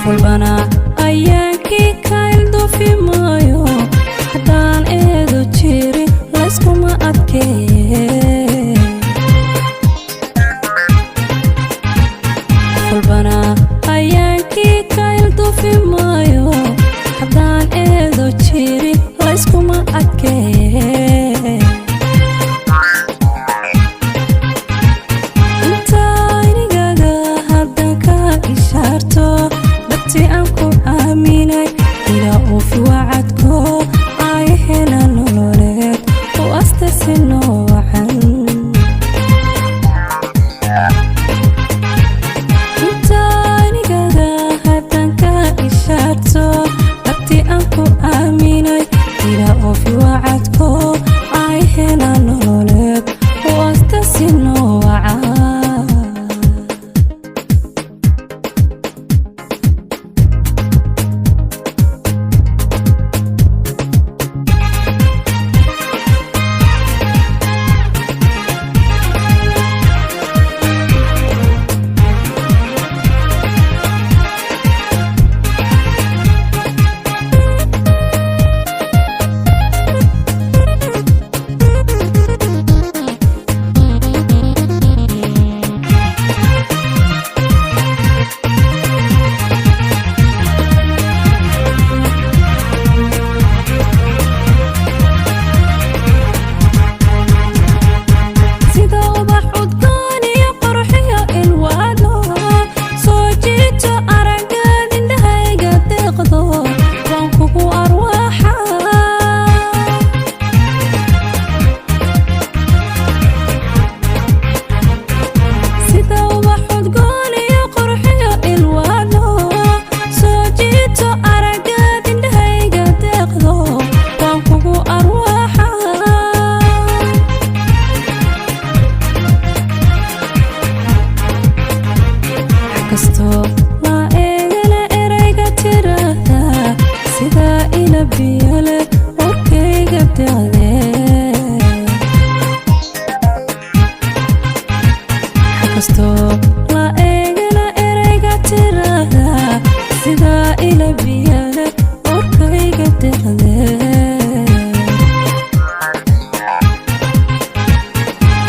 walbana ayaankii kayldo fi maayo haddaan eedo jirin layskuma adkeeye walbana ayaankii kayldo fi maayo haddaan eedo jirin layskuma adkeeye dadti aan ku aaminay ilaa uu fi wacadko ay helaan nololeed u astasi noocan inta anigada haddaan ka ishaarto dadti aan ku aaminay ilaa uu fi wacadko ay helaan nololeed u astasi noocan kasto la eegana erayga tirada sida ila biyale warkayga dacde kasto la eegana erayga tirada sida ila biyale warkayga dacde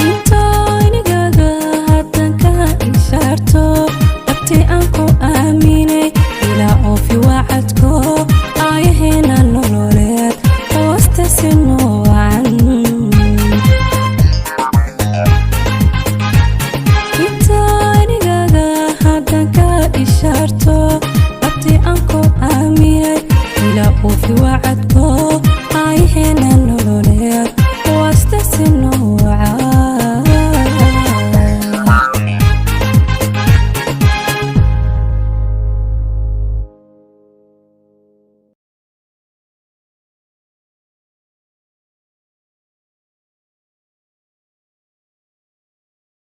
inta anigaga haddaan ka ishaarto aan ku aaminay ilaa uu fi wacadko ay helaan nololeed hoostasi noocan inta anigaga haddaan ka ishaarto dadti aan ku aaminay ilaa uu fi wacadko